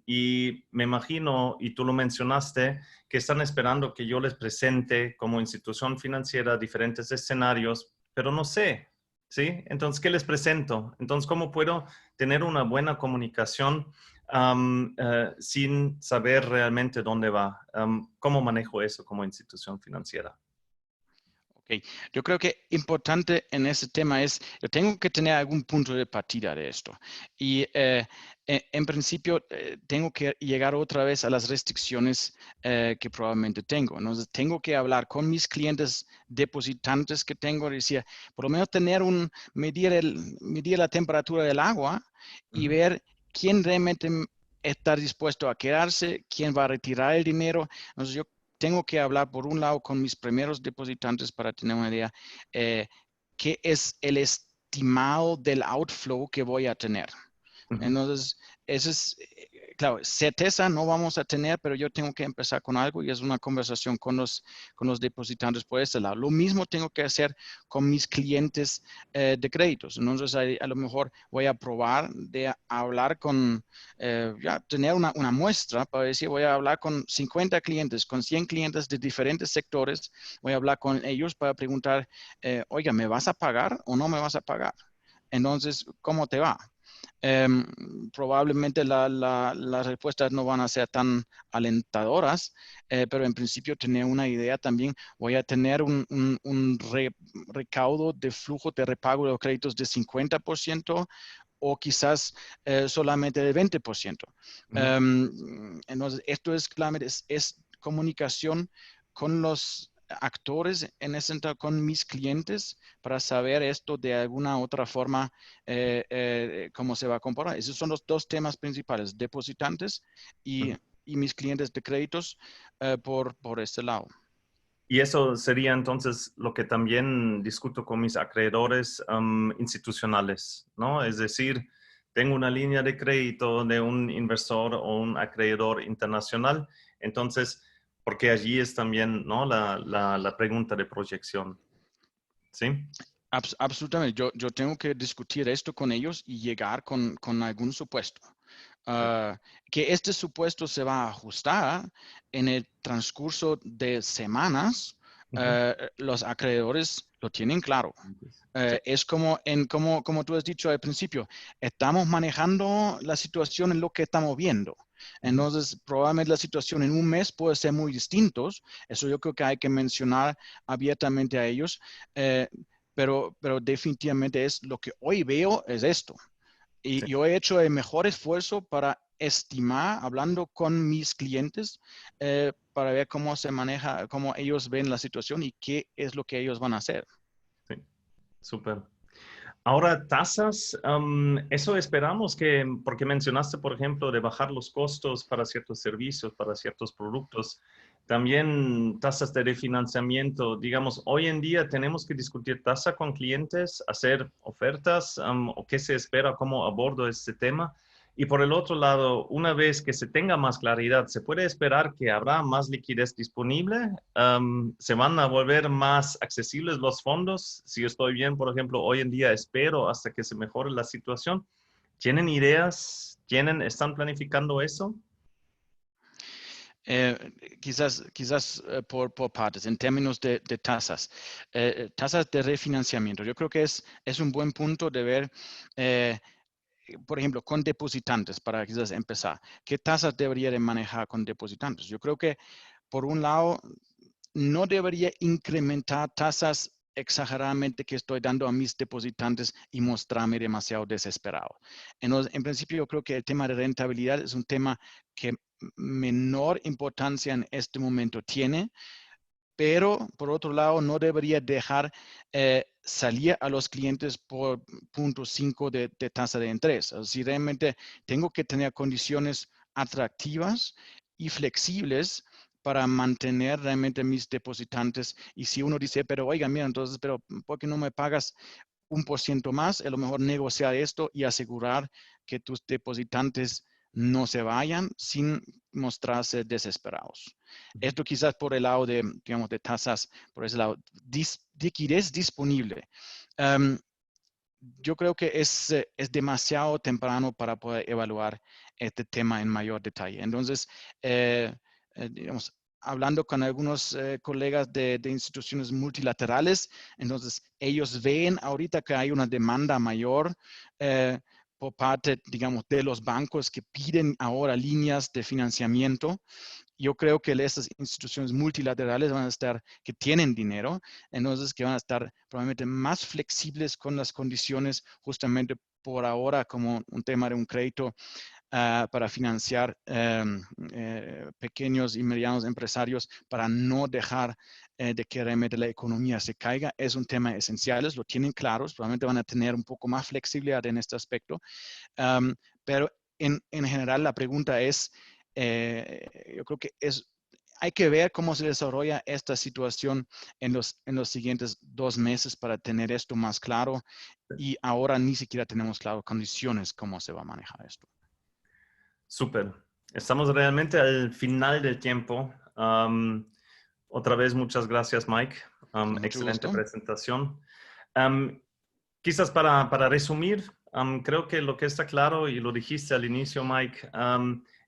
y me imagino, y tú lo mencionaste, que están esperando que yo les presente como institución financiera diferentes escenarios, pero no sé, ¿sí? Entonces, ¿qué les presento? Entonces, ¿cómo puedo tener una buena comunicación sin saber realmente dónde va? ¿Cómo manejo eso como institución financiera? Okay. Yo creo que importante en ese tema es, yo tengo que tener algún punto de partida de esto. Y en principio tengo que llegar otra vez a las restricciones que probablemente tengo. Entonces tengo que hablar con mis clientes depositantes que tengo, decir, por lo menos medir la temperatura del agua y ver quién realmente está dispuesto a quedarse, quién va a retirar el dinero. Entonces yo tengo que hablar por un lado con mis primeros depositantes para tener una idea qué es el estimado del outflow que voy a tener. Entonces, eso es, claro, certeza no vamos a tener, pero yo tengo que empezar con algo y es una conversación con los depositantes por este lado. Lo mismo tengo que hacer con mis clientes de créditos. Entonces, a lo mejor voy a probar de hablar con, ya tener una muestra para decir, voy a hablar con 50 clientes, con 100 clientes de diferentes sectores. Voy a hablar con ellos para preguntar, oiga, ¿me vas a pagar o no me vas a pagar? Entonces, ¿cómo te va? Probablemente las respuestas no van a ser tan alentadoras, pero en principio tener una idea también, voy a tener un recaudo de flujo de repago de los créditos de 50% o quizás solamente de 20%. Entonces, esto es claramente, es comunicación con los actores en ese sentido, con mis clientes, para saber esto de alguna otra forma, cómo se va a comparar. Esos son los dos temas principales, depositantes y mis clientes de créditos por este lado. Y eso sería entonces lo que también discuto con mis acreedores institucionales, ¿no? Es decir, tengo una línea de crédito de un inversor o un acreedor internacional, entonces, porque allí es también, ¿no? la pregunta de proyección, ¿sí? Absolutamente. Yo tengo que discutir esto con ellos y llegar con algún supuesto. Que este supuesto se va a ajustar en el transcurso de semanas. Los acreedores lo tienen claro. Sí. Es como tú has dicho al principio, estamos manejando la situación en lo que estamos viendo. Entonces, probablemente la situación en un mes puede ser muy distintos. Eso yo creo que hay que mencionar abiertamente a ellos. Pero definitivamente es lo que hoy veo es esto. Y Sí. yo he hecho el mejor esfuerzo para estimar, hablando con mis clientes, para ver cómo se maneja, cómo ellos ven la situación y qué es lo que ellos van a hacer. Sí, súper. Ahora, tasas, eso esperamos que, porque mencionaste, por ejemplo, de bajar los costos para ciertos servicios, para ciertos productos, también tasas de refinanciamiento. Digamos, hoy en día tenemos que discutir tasa con clientes, hacer ofertas, o qué se espera, cómo abordo este tema. Y por el otro lado, una vez que se tenga más claridad, ¿se puede esperar que habrá más liquidez disponible? ¿Se van a volver más accesibles los fondos? Si estoy bien, por ejemplo, hoy en día espero hasta que se mejore la situación. ¿Tienen ideas? ¿Están planificando eso? Quizás por partes, en términos de tasas. Tasas de refinanciamiento. Yo creo que es un buen punto de ver, por ejemplo, con depositantes, para quizás empezar. ¿Qué tasas debería de manejar con depositantes? Yo creo que, por un lado, no debería incrementar tasas exageradamente que estoy dando a mis depositantes y mostrarme demasiado desesperado. En principio, yo creo que el tema de rentabilidad es un tema que menor importancia en este momento tiene, pero por otro lado, no debería dejar salir a los clientes por 0.5 de tasa de interés. Si realmente tengo que tener condiciones atractivas y flexibles para mantener realmente mis depositantes. Y si uno dice, pero oiga, mira, entonces, pero ¿por qué no me pagas 1% más? A lo mejor negociar esto y asegurar que tus depositantes no se vayan sin mostrarse desesperados. Esto quizás por el lado de, digamos, de tasas, por ese lado, liquidez disponible. Yo creo que es demasiado temprano para poder evaluar este tema en mayor detalle. Entonces, digamos, hablando con algunos colegas de instituciones multilaterales, entonces ellos ven ahorita que hay una demanda mayor por parte, digamos, de los bancos que piden ahora líneas de financiamiento. Yo creo que estas instituciones multilaterales van a estar, que tienen dinero, entonces que van a estar probablemente más flexibles con las condiciones, justamente por ahora como un tema de un crédito para financiar pequeños y medianos empresarios, para no dejar de que realmente la economía se caiga. Es un tema esencial, lo tienen claros, probablemente van a tener un poco más flexibilidad en este aspecto, pero en general la pregunta es, yo creo que hay que ver cómo se desarrolla esta situación en los siguientes 2 meses para tener esto más claro, y ahora ni siquiera tenemos claro condiciones cómo se va a manejar esto. Súper. Estamos realmente al final del tiempo. Otra vez, muchas gracias, Mike. Con mucho Excelente gusto. presentación. Um, Quizás para resumir, creo que lo que está claro, y lo dijiste al inicio, Mike,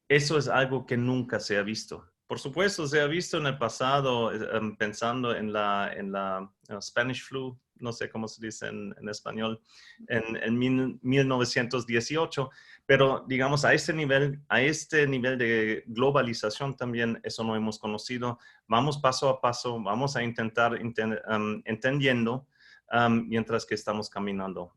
eso es algo que nunca se ha visto. Por supuesto, se ha visto en el pasado, pensando en la Spanish flu, no sé cómo se dice en español, en 1918, pero digamos a este nivel de globalización también, eso no hemos conocido. Vamos paso a paso, vamos a intentar entendiendo mientras que estamos caminando.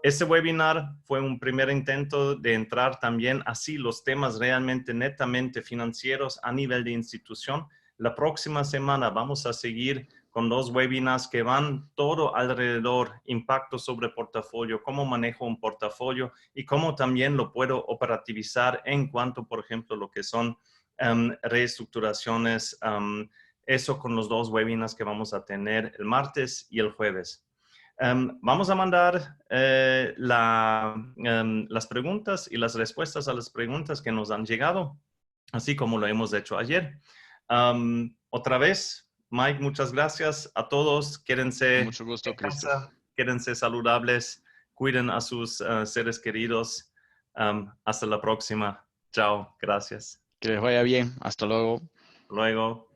Este webinar fue un primer intento de entrar también así los temas realmente netamente financieros a nivel de institución. La próxima semana vamos a seguir con dos webinars que van todo alrededor, impacto sobre portafolio, cómo manejo un portafolio y cómo también lo puedo operativizar en cuanto, por ejemplo, lo que son reestructuraciones, eso con los dos webinars que vamos a tener el martes y el jueves. Vamos a mandar las preguntas y las respuestas a las preguntas que nos han llegado, así como lo hemos hecho ayer. Otra vez, Mike, muchas gracias a todos. Con Quédense mucho gusto, en Cristo. casa, quédense saludables, cuiden a sus seres queridos. Hasta la próxima. Chao, gracias. Que les vaya bien. Hasta luego. Luego.